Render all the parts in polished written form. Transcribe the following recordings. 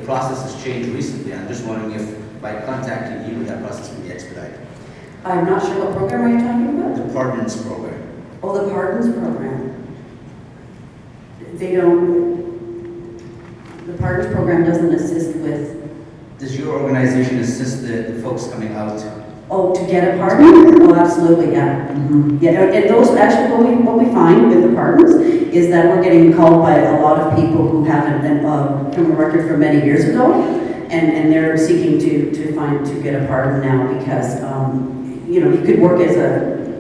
process has changed recently. I'm just wondering if by contacting you, that process can be expedited. I'm not sure what program are you talking about? The Pardons Program. Oh, the Pardons Program. They don't, the Pardons Program doesn't assist with, Does your organization assist the folks coming out? oh, to get a pardon? Oh, absolutely, yeah. Yeah, and those, actually, what we find with the pardons is that we're getting called by a lot of people who have a criminal record from many years ago, and they're seeking to get a pardon now because, you know, you could work as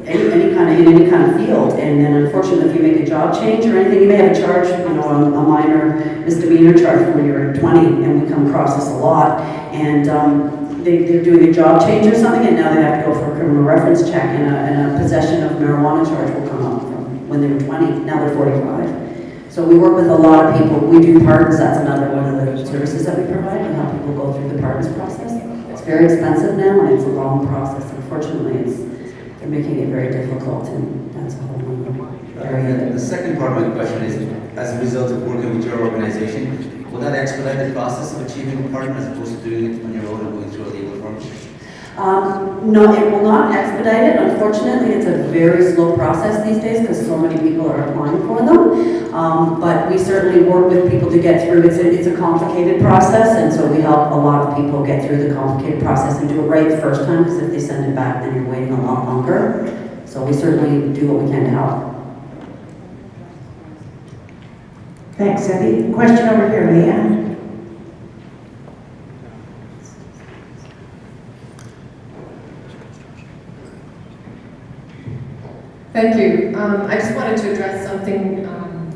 any kind of field, and then unfortunately if you make a job change or anything, you may have a charge, you know, a minor misdemeanor charge when you're 20, and we come across this a lot, and they're doing a job change or something, and now they have to go for a criminal reference check, and a possession of marijuana charge will come up from when they were 20, now they're 45. So we work with a lot of people. We do pardons, that's another one of the services that we provide, and help people go through the pardons process. It's very expensive now, and it's a long process. Unfortunately, they're making it very difficult, and that's a whole other area. The second part of my question is, as a result of working with your organization, will that expedite the process of achieving a pardon as opposed to doing it on your own and going through a legal form? No, it will not expedite it. Unfortunately, it's a very slow process these days because so many people are applying for them. But we certainly work with people to get through. It's a complicated process, and so we help a lot of people get through the complicated process and do it right the first time, because if they send it back, then you're waiting a lot longer. So we certainly do what we can to help. Thanks, Debbie. Question over here, Leanne. Thank you. I just wanted to address something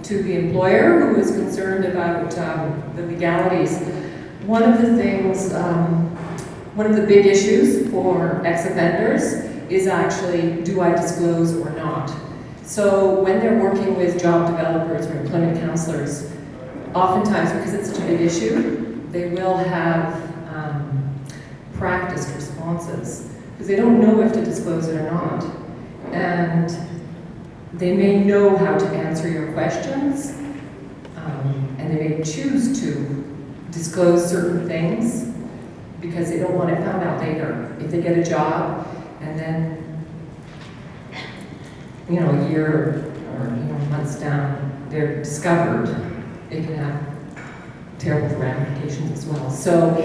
to the employer who is concerned about the legalities. One of the things, one of the big issues for ex-offenders is actually, do I disclose or not? So when they're working with job developers or employment counselors, oftentimes, because it's such a big issue, they will have practiced responses, because they don't know if to disclose it or not. And they may know how to answer your questions, and they may choose to disclose certain things because they don't want it found out later. If they get a job and then, you know, a year or months down, they're discovered, it can have terrible ramifications as well. So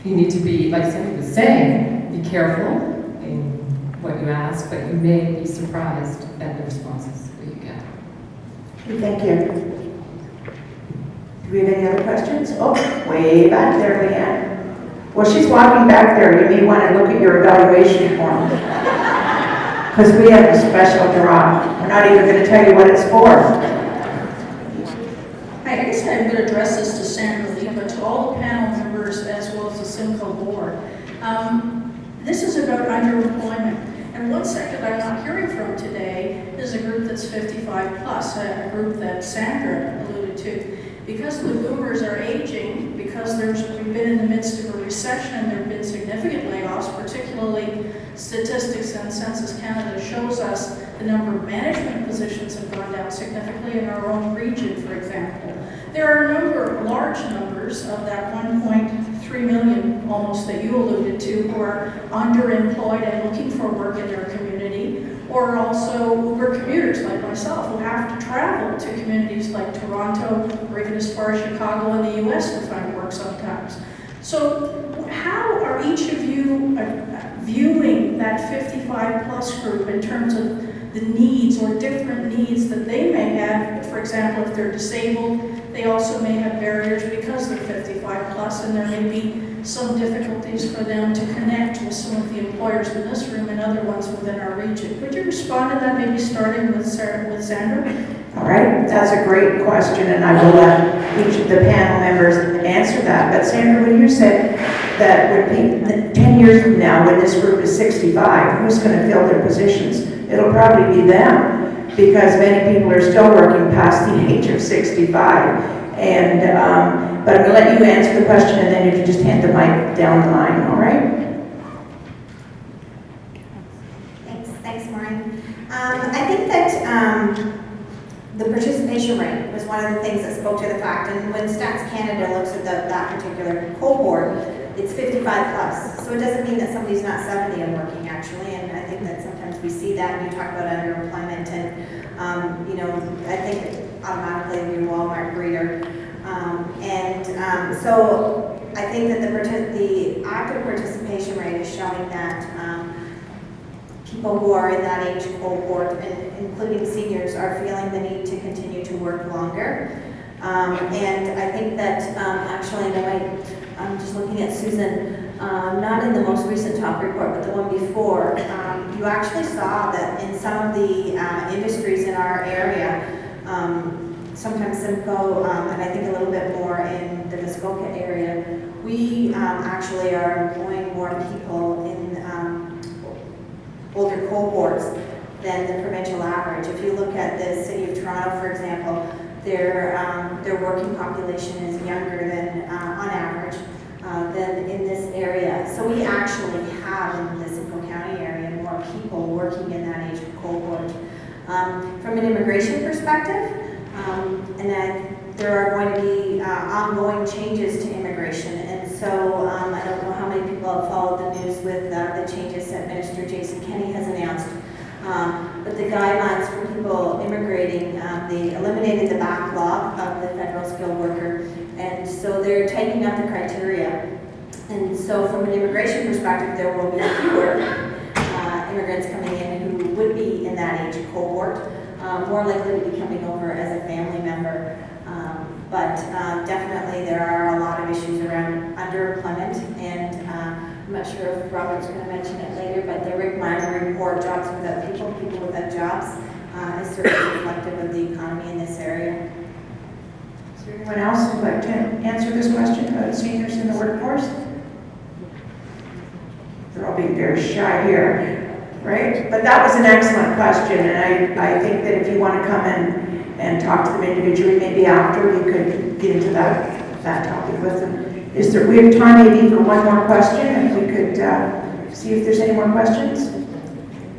you need to be, like Cindy was saying, be careful in what you ask, but you may be surprised at the responses that you get. Thank you. Do we have any other questions? Oh, way back there, Leanne. Well, she's walking back there. You may want to look at your evaluation form. Because we have a special draw. We're not even going to tell you what it's for. I guess I'm going to address this to Sandra Lee, but to all the panel members as well as the Simcoe board. This is about underemployment. And one sector that I'm not hearing from today is a group that's 55 plus, a group that Sandra alluded to. Because the boomers are aging, because we've been in the midst of a recession and there have been significant layoffs, particularly statistics and Census Canada shows us the number of management positions have gone down significantly in our own region, for example. There are large numbers of that 1.3 million almost that you alluded to who are underemployed and looking for work in their community, or also Uber commuters like myself who have to travel to communities like Toronto or even as far as Chicago in the US to find work sometimes. So how are each of you viewing that 55 plus group in terms of the needs or different needs that they may have? For example, if they're disabled, they also may have barriers because they're 55 plus, and there may be some difficulties for them to connect with some of the employers in this room and other ones within our region. Could you respond to that, maybe starting with Sandra? All right, that's a great question, and I will let each of the panel members answer that. But Sandra, when you said that would be 10 years from now, when this group is 65, who's going to fill their positions? It'll probably be them, because many people are still working past the age of 65. And but I'm going to let you answer the question, and then you can just hand the mic down the line. All right? Thanks, Maureen. I think that the participation rate was one of the things that spoke to the fact, and when Stats Canada looks at that particular cohort, it's 55 plus. So it doesn't mean that somebody's not 70 and working actually, and I think that sometimes we see that, and you talk about underemployment, and, you know, I think automatically you're a Walmart greeter. So I think that the active participation rate is showing that people who are in that age cohort, and including seniors, are feeling the need to continue to work longer. And I think that actually, I'm just looking at Susan, not in the most recent top report, but the one before, you actually saw that in some of the industries in our area, sometimes Simcoe, and I think a little bit more in the Muskoka area, we actually are employing more people in older cohorts than the provincial average. If you look at the city of Toronto, for example, their working population is younger than, on average, than in this area. So we actually have in the Simcoe County area more people working in that age cohort. From an immigration perspective, there are going to be ongoing changes to immigration, and so I don't know how many people have followed the news with the changes that Minister Jason Kenney has announced, but the guidelines for people immigrating, they eliminated the backlog of the federal skilled worker, and so they're tightening up the criteria. And so from an immigration perspective, there will be fewer immigrants coming in who would be in that age cohort, more likely to be coming over as a family member. But definitely there are a lot of issues around underemployment, and I'm not sure if Robert's going to mention it later, but the Rick Minor report, Jobs Without People, People Without Jobs, is certainly reflective of the economy in this area. Is there anyone else who'd like to answer this question about seniors in the workforce? They're all being very shy here, right? But that was an excellent question, and I think that if you want to come in and talk to them individually, maybe after you could get into that topic with them. We have time maybe for one more question, and we could see if there's any more questions.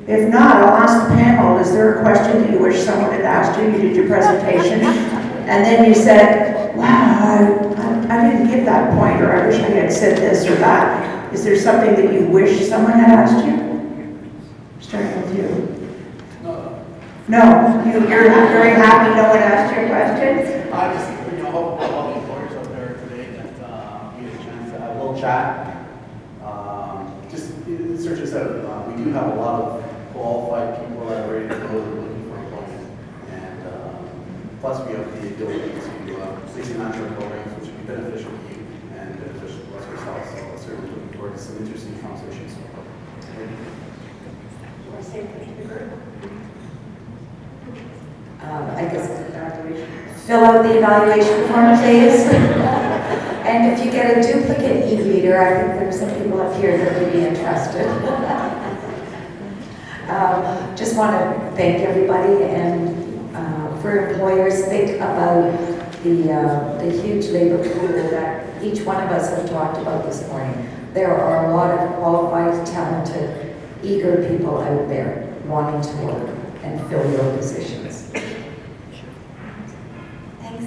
If not, I'll ask the panel, is there a question that you wish someone had asked you? You did your presentation, and then you said, wow, I didn't get that point, or I wish I had said this or that. Is there something that you wish someone had asked you? Starting with you. No, you're very happy no one asked your questions? I just, hope all the employers out there today that get a chance to have a little chat. Just search us out. We do have a lot of qualified people that are ready to go that are looking for employment. And plus we have the ability to place in natural programs which would be beneficial to you and beneficial to us ourselves. So certainly looking forward to some interesting conversations. I guess fill out the evaluation form, please. And if you get a duplicate e-reader, I think there's some people up here that would be interested. Just want to thank everybody, and for employers, think about the huge labor pool that each one of us have talked about this morning. There are a lot of qualified, talented, eager people out there wanting to work and fill your positions. Thanks.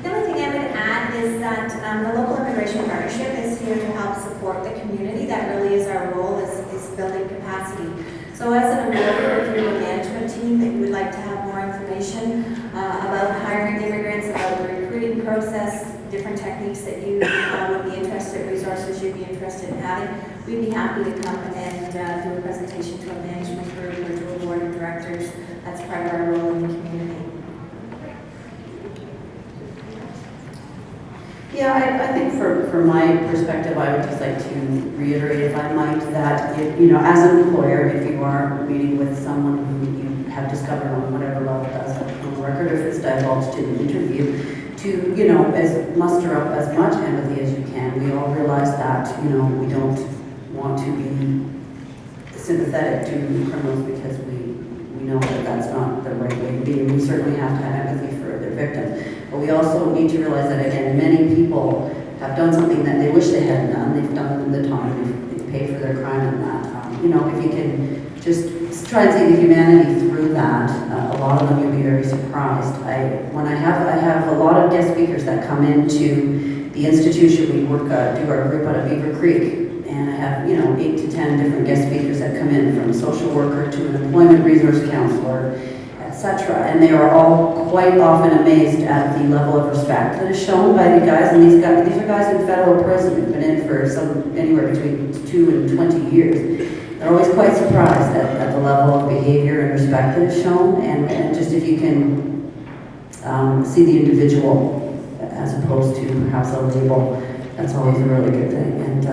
The only thing I would add is that the local immigration partnership is here to help support the community. That really is our role, is building capacity. So as an employer, if you're a management team that you would like to have more information about hiring immigrants, about the recruiting process, different techniques that you would be interested, resources you'd be interested in having, we'd be happy to come and do a presentation to a management group or to a board of directors. That's part of our role in the community. Yeah, I think from my perspective, I would just like to reiterate, if I might, that, as an employer, if you are meeting with someone who you have discovered on whatever level does have a record, or if it's divulged in an interview, to, muster up as much empathy as you can. We all realize that, we don't want to be sympathetic to criminals because we know that that's not the right way to be. We certainly have to have empathy for their victims. But we also need to realize that, again, many people have done something that they wish they hadn't done. They've done the time, they've paid for their crime and that. If you can just try and see the humanity through through that, a lot of them you'll be very surprised. I have a lot of guest speakers that come into the institution. We do our group out of Beaver Creek, and I have 8 to 10 different guest speakers that come in, from a social worker to an employment resource counselor, etc. And they are all quite often amazed at the level of respect that is shown by the guys. And these are guys in federal prison who've been in for anywhere between 2 and 20 years. They're always quite surprised at the level of behavior and respect that is shown, and just if you can see the individual as opposed to perhaps a label, that's always a really good thing. And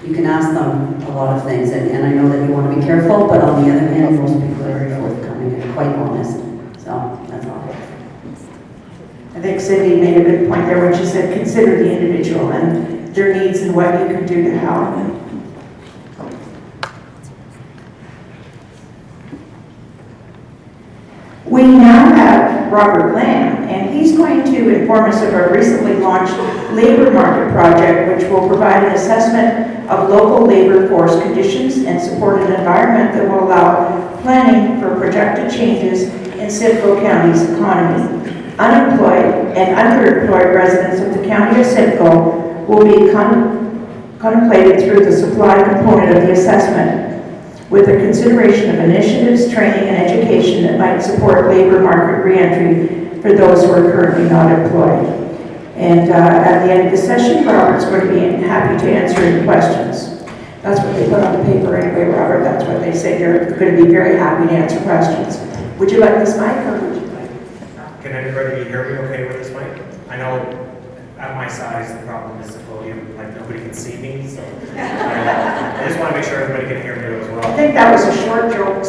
you can ask them a lot of things, and I know that you want to be careful, but on the other hand, most people are very forthcoming and quite honest. So that's all. I think Cindy made a good point there when she said, consider the individual and their needs and what you can do to help. We now have Robert Lamb, and he's going to inform us of our recently launched labor market project, which will provide an assessment of local labor force conditions and support an environment that will allow planning for projected changes in Simcoe County's economy. Unemployed and underemployed residents of the County of Simcoe will be contemplated through the supply component of the assessment, with a consideration of initiatives, training, and education that might support labor market reentry for those who are currently not employed. And at the end of the session, Robert's going to be happy to answer any questions. That's what they put on the paper anyway, Robert. That's what they say. They're going to be very happy to answer questions. Would you like this mic, or would you like? Can anybody hear me okay with this mic? I know at my size, the problem is the podium, like nobody can see me, so I just want to make sure everybody can hear me as well. I think that was a short joke.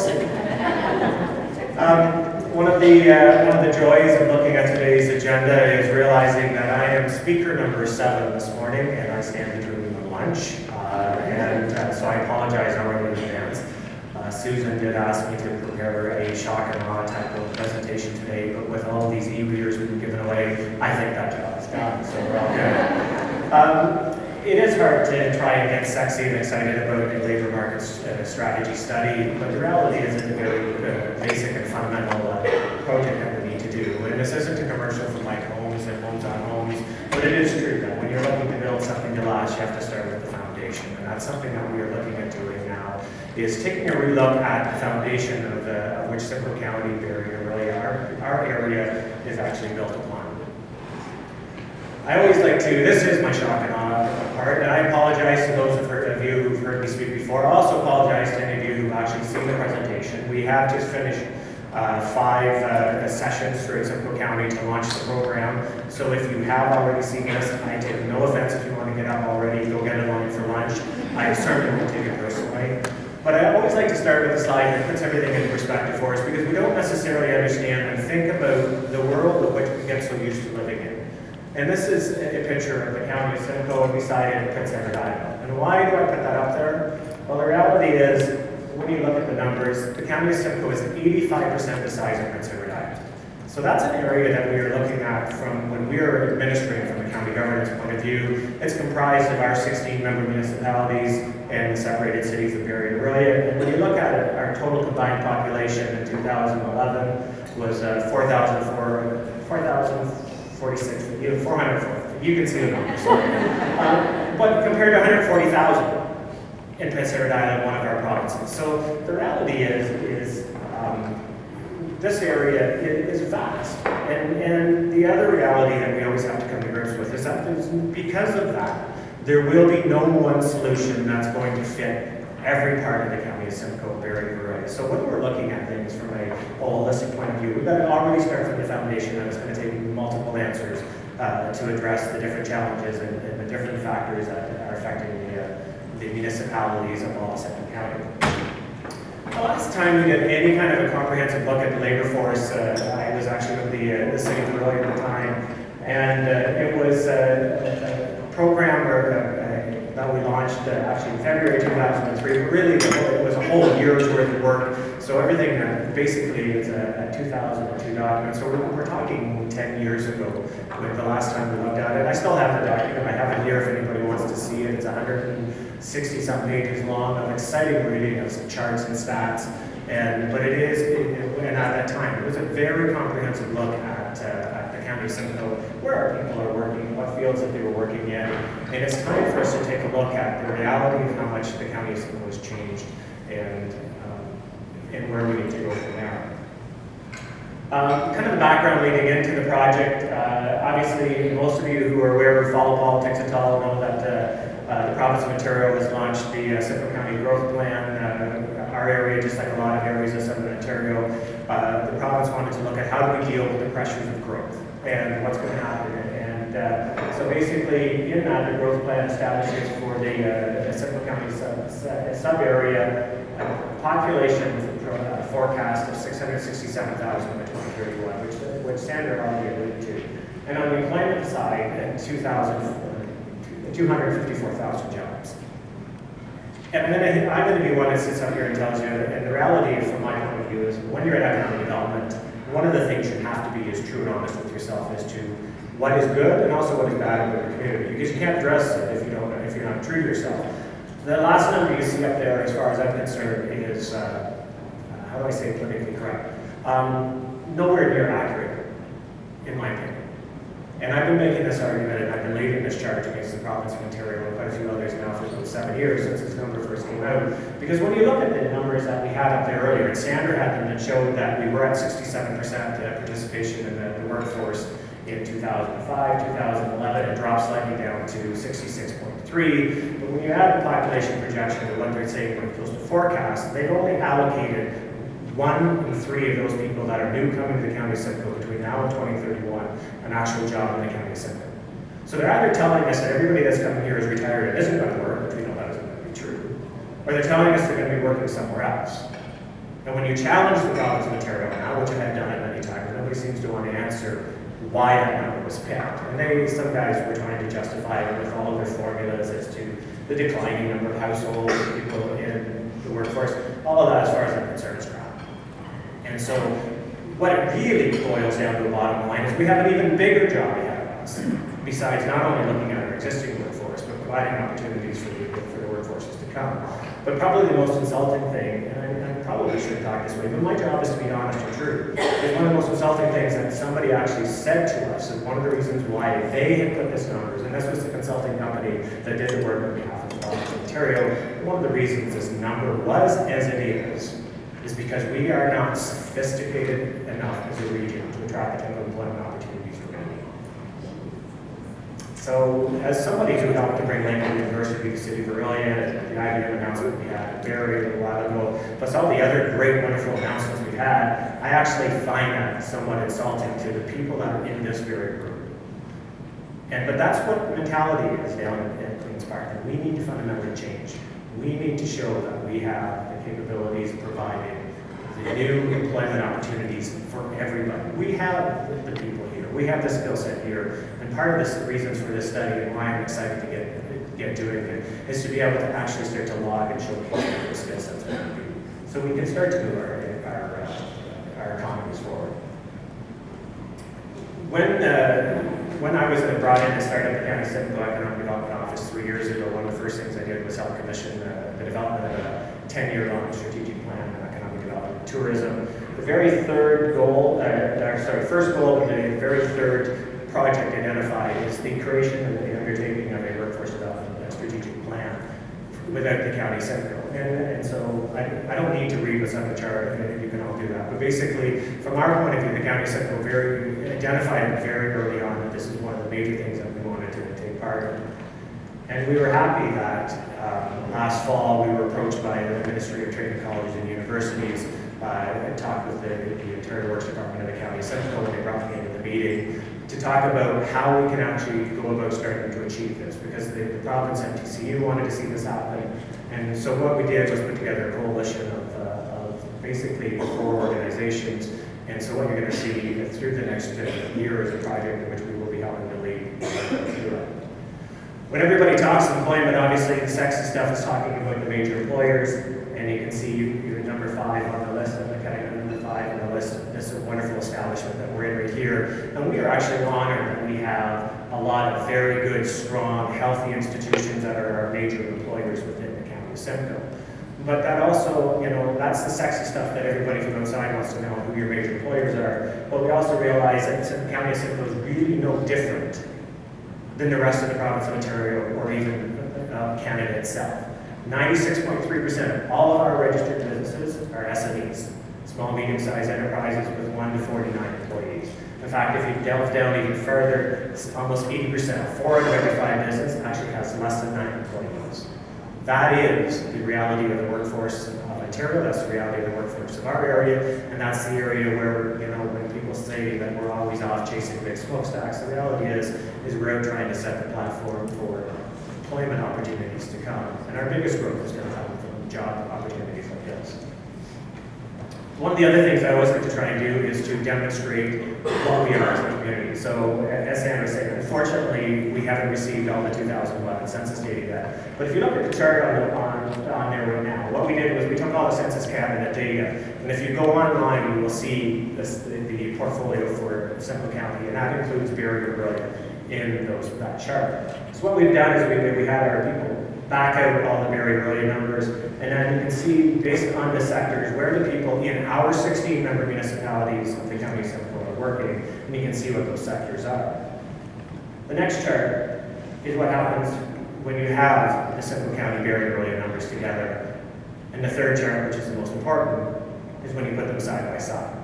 One of the joys of looking at today's agenda is realizing that I am speaker number 7 this morning, and I stand between the lunch, so I apologize already in advance. Susan did ask me to prepare a shock and awe type of presentation today, but with all of these e-readers we've given away, I think that job is done, so we're all good. It is hard to try and get sexy and excited about a labor market strategy study, but the reality is it's a very basic and fundamental project that we need to do. And this isn't a commercial for Mike Homes and Homes on Homes, but it is true that when you're looking to build something to last, you have to start with the foundation. And that's something that we are looking at doing now, is taking a relook at the foundation of which Simcoe County, Barrie, and really our area is actually built upon. I always like to, this is my shock and awe part, and I apologize to those of you who've heard me speak before. I also apologize to any of you who've actually seen the presentation. We have just finished 5 sessions throughout Simcoe County to launch the program. So if you have already seen this, I take no offense if you want to get up already, go get a line for lunch. I certainly won't take it personally. But I always like to start with a slide that puts everything into perspective for us, because we don't necessarily understand and think about the world of which we get so used to living in. And this is a picture of the County of Simcoe, and beside it, Prince Edward Island. And why do I put that up there? Well, the reality is, when you look at the numbers, the County of Simcoe is 85% the size of Prince Edward Island. So that's an area that we are looking at from when we are administering from the county governance point of view. It's comprised of our 16 member municipalities and the separated cities of Barrie and Orillia. And when you look at it, our total combined population in 2011 was 4,046, 404. You can see the numbers. But compared to 140,000 in Prince Edward Island, one of our provinces. So the reality is this area is vast. And the other reality that we always have to come to grips with is that because of that, there will be no one solution that's going to fit every part of the County of Simcoe, Barrie, and Orillia. So when we're looking at things from a holistic point of view, we've got to already start from the foundation that it's going to take multiple answers to address the different challenges and the different factors that are affecting the municipalities of all of Simcoe County. The last time we did any kind of a comprehensive look at the labor force, I was actually with the city of Orillia at the time, and it was a program that we launched actually in February 2003, but really it was a whole year's worth of work. So everything basically is a 2002 document. So we're talking 10 years ago with the last time we looked at it. I still have the document. I have it here if anybody wants to see it. It's 160-some pages long of exciting reading of some charts and stats. But it is, and at that time, it was a very comprehensive look at the county of Simcoe, where our people are working, what fields that they were working in. And it's time for us to take a look at the reality of how much the county of Simcoe has changed and where we need to go from there. Kind of the background leading into the project, obviously most of you who are aware or follow politics at all know that the province of Ontario has launched the Simcoe County Growth Plan. Our area, just like a lot of areas of Southern Ontario, the province wanted to look at how do we deal with the pressures of growth and what's going to happen. And so basically in that, the growth plan establishes for the Simcoe County sub-area a population forecast of 667,000 by 2031, which Sandra already alluded to. And on the employment side, 254,000 jobs. And then I'm going to be one that sits up here and tells you, and the reality from my point of view is when you're at economic development, one of the things you have to be is true and honest with yourself as to what is good and also what is bad in your community, because you can't address it if you're not true to yourself. The last number you see up there, as far as I'm concerned, is how do I say politically correct? Nowhere near accurate, in my opinion. And I've been making this argument, and I've been leading this charge against the province of Ontario and quite a few others now for about 7 years since this number first came out. Because when you look at the numbers that we had up there earlier, and Sandra had them that showed that we were at 67% participation in the workforce in 2005, 2011, it dropped slightly down to 66.3. But when you add the population projection to what they're saying when it goes to forecast, they've only allocated 1 in 3 of those people that are new coming to the county of Simcoe between now and 2031 an actual job in the county of Simcoe. So they're either telling us that everybody that's coming here is retired and isn't going to work, which we know that isn't going to be true, or they're telling us they're going to be working somewhere else. And when you challenge the province of Ontario now, which I have done it many times, nobody seems to want to answer why that number was picked. And some guys were trying to justify it with all of their formulas as to the declining number of households, people in the workforce. All of that, as far as I'm concerned, is crap. And so what it really boils down to the bottom line is we have an even bigger job ahead of us, besides not only looking at our existing workforce, but providing opportunities for the workforces to come. But probably the most insulting thing, and I probably shouldn't talk this way, but my job is to be honest and true, is one of the most insulting things that somebody actually said to us, and one of the reasons why they had put this numbers, and this was the consulting company that did the work on behalf of the province of Ontario, one of the reasons this number was as it is because we are not sophisticated enough as a region to attract the type of employment opportunities we're going to need. So, as somebody who helped to bring Lakeland University to the city of Orillia, the IBM announcement we had at Barrie a little while ago, plus all the other great, wonderful announcements we've had, I actually find that somewhat insulting to the people that are in this very group. But that's what mentality is down at Queen's Park, that we need to fundamentally change. We need to show that we have the capabilities of providing the new employment opportunities for everybody. We have the people here. We have the skill set here. And part of the reasons for this study and why I'm excited to get doing it is to be able to actually start to log and show people the skill sets we can do. So we can start to move our economies forward. When I was brought in to start up the County Simcoe Economic Development Office 3 years ago, one of the first things I did was help commission the development of a 10-year-long strategic plan on economic development and tourism. The very third goal, first goal of the very third project identified is the creation and the undertaking of a workforce development strategic plan without the County of Simcoe. And so I don't need to read what's on the chart, you can all do that. But basically, from our point of view, the County of Simcoe identified it very early on that this is one of the major things that we wanted to take part in. And we were happy that last fall we were approached by the Ministry of Training Colleges and Universities and talked with the Ontario Works Department of the County of Simcoe, and they brought me into the meeting to talk about how we can actually go about starting to achieve this, because the province and TCU wanted to see this happen. And so what we did was put together a coalition of basically 4 organizations. And so what you're going to see through the next year is a project in which we will be helping to lead through it. When everybody talks employment, obviously the sexy stuff is talking about the major employers, and you can see you're number 5 on the list, and look at number 5 on the list. This is a wonderful establishment that we're in right here, and we are actually honored that we have a lot of very good, strong, healthy institutions that are our major employers within the County of Simcoe. But that also, you know, that's the sexy stuff that everybody from outside wants to know, who your major employers are. But we also realize that the County of Simcoe is really no different than the rest of the province of Ontario or even Canada itself. 96.3% of all of our registered businesses are SMEs, small, medium-sized enterprises with 1 to 49 employees. In fact, if you delve down even further, it's almost 80%, 4 out of every 5 business actually has less than 9 employees. That is the reality of the workforce of Ontario, that's the reality of the workforce of our area, and that's the area where, you know, when people say that we're always off chasing big smokestacks, the reality is we're out trying to set the platform for employment opportunities to come. And our biggest growth is going to come from job opportunities like this. One of the other things I always like to try and do is to demonstrate what we are as a community. So, as Sandra said, unfortunately, we haven't received all the 2011 census data yet. But if you look at the chart on there right now, what we did was we took all the census cabinet data, and if you go online, you will see the portfolio for Simcoe County, and that includes Barrie Orillia in that chart. So what we've done is we had our people back out all the Barrie Orillia numbers, and then you can see, based on the sectors, where the people in our 16 member municipalities of the County of Simcoe are working, and you can see what those sectors are. The next chart is what happens when you have the Simcoe County Barrie Orillia numbers together. And the third chart, which is the most important, is when you put them side by side.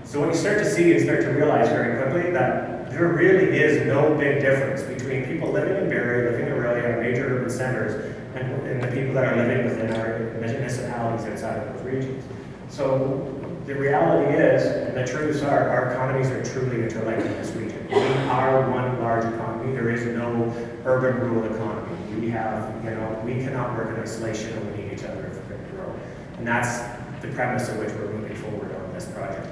So what you start to see is start to realize very quickly that there really is no big difference between people living in Barrie, living in Orillia, major urban centers, and the people that are living within our municipalities outside of those regions. So the reality is, and the truths are, our economies are truly interlinked in this region. We are one large economy. There is no urban rural economy. We have, you know, we cannot work in isolation, and we need each other if we're going to grow. And that's the premise of which we're moving forward on this project.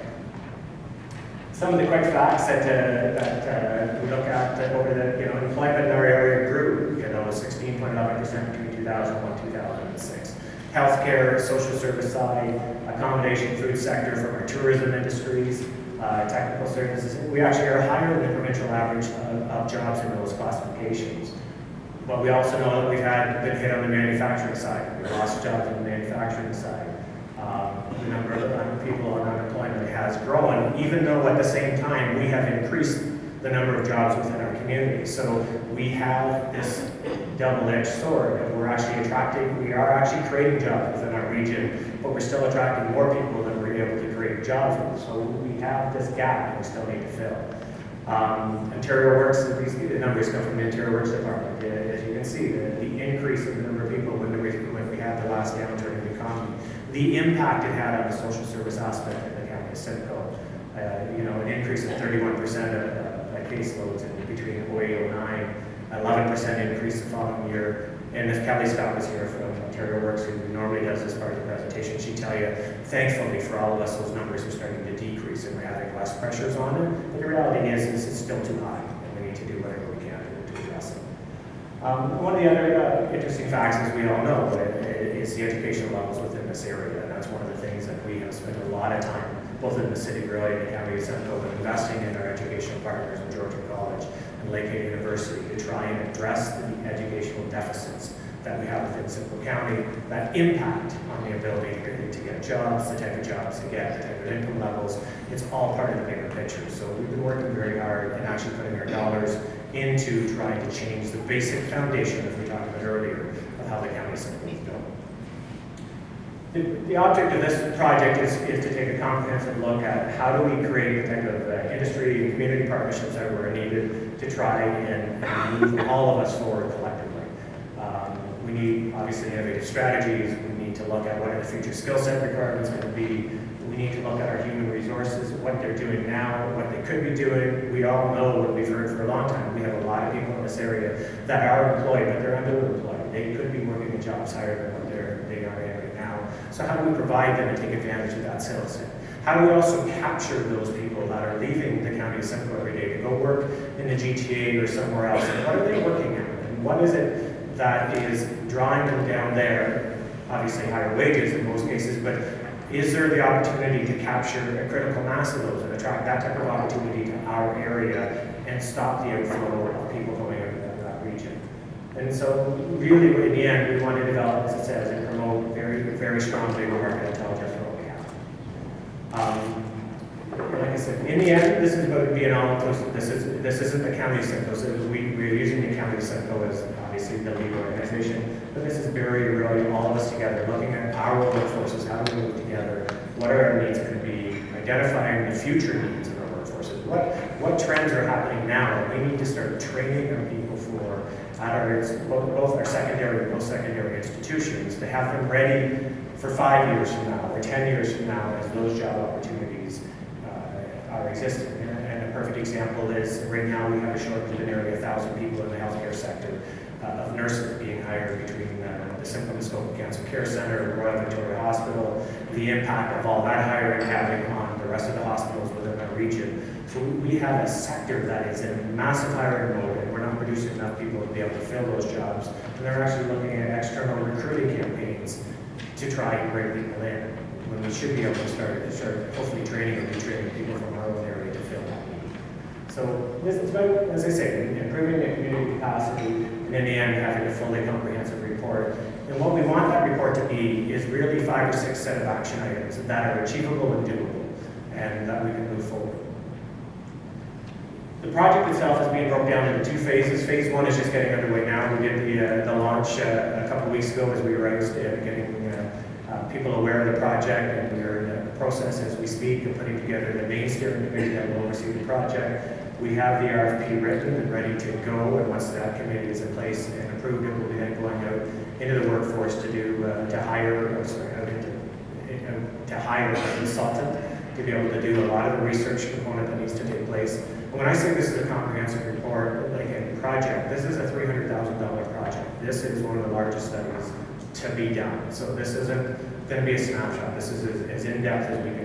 Some of the quick facts that we look at over the, you know, employment in our area grew, you know, 16.11% between 2001 and 2006. Healthcare, social service side, accommodation, food sector from our tourism industries, technical services. We actually are higher than the provincial average of jobs in those classifications. But we also know that we've been hit on the manufacturing side. We've lost jobs on the manufacturing side. The number of people on unemployment has grown, even though at the same time we have increased the number of jobs within our community. So we have this double-edged sword that we are actually creating jobs within our region, but we're still attracting more people than we're able to create jobs with. So we have this gap that we still need to fill. Ontario Works, the numbers come from the Ontario Works Department. As you can see, the increase in the number of people when we had the last downturn in the economy, the impact it had on the social service aspect of the County of Simcoe. You know, an increase of 31% of caseloads between 0809, 11% increase the following year. And if Kelly Scott was here from Ontario Works, who normally does this part of the presentation, she'd tell you, thankfully for all of us, those numbers are starting to decrease and we're having less pressures on them. But the reality is it's still too high, and we need to do whatever we can to address it. One of the other interesting facts, as we all know, is the educational levels within this area. And that's one of the things that we have spent a lot of time, both in the city of Orillia and the County of Simcoe, investing in our educational partners in Georgian College and Lakehead University to try and address the educational deficits that we have within Simcoe County that impact on the ability to get jobs, the type of jobs to get, the type of income levels. It's all part of the bigger picture. So we've been working very hard and actually putting our dollars into trying to change the basic foundation, as we talked about earlier, of how the County of Simcoe is built. The object of this project is to take a comprehensive look at how do we create the type of industry and community partnerships that were needed to try and move all of us forward collectively. We need, obviously, innovative strategies. We need to look at what are the future skill set requirements going to be. We need to look at our human resources, what they're doing now, what they could be doing. We all know what we've heard for a long time. We have a lot of people in this area that are employed, but they're underemployed. They could be working in jobs higher than what they are in right now. So how do we provide them and take advantage of that skill set? How do we also capture those people that are leaving the County of Simcoe every day to go work in the GTA or somewhere else? And what are they working at? And what is it that is drawing them down there? Obviously higher wages in most cases, but is there the opportunity to capture a critical mass of those and attract that type of opportunity to our area and stop the outflow of people going out of that region? And so really, in the end, we want to develop, as it says, and promote very, very strong labor market intelligence for what we have. Like I said, in the end, this is about being all-inclusive. This isn't the county Simcoe. So we're using the county Simcoe as obviously the lead organization, but this is very, really all of us together, looking at our workforces, how do we move together, what our needs could be, identifying the future needs of our workforces, what trends are happening now that we need to start training our people for at both our secondary and post-secondary institutions to have them ready for 5 years from now or 10 years from now as those job opportunities are existing. And a perfect example is right now we have a shortage of nearly 1,000 people in the healthcare sector of nurses being hired between the Simcoe Muskoka Cancer Care Center, Royal Victoria Hospital, the impact of all that hiring having on the rest of the hospitals within our region. So we have a sector that is in massive hiring mode, and we're not producing enough people to be able to fill those jobs. And they're actually looking at external recruiting campaigns to try and bring people in, when we should be able to start hopefully training or retraining people from our own area to fill that need. So this is about, as I say, improving the community capacity, and in the end, having a fully comprehensive report. And what we want that report to be is really 5 or 6 set of action items that are achievable and doable, and that we can move forward. The project itself is being broken down into 2 phases. Phase 1 is just getting underway now. We did the launch a couple of weeks ago as we were out getting people aware of the project, and we're in the process as we speak of putting together the main steering committee that will oversee the project. We have the RFP written and ready to go, and once that committee is in place and approved, it will be then going out into the workforce to hire a consultant to be able to do a lot of the research component that needs to take place. And when I say this is a comprehensive report, like a project, this is a $300,000 project. This is one of the largest studies to be done. So this isn't going to be a snapshot. This is as in-depth as we can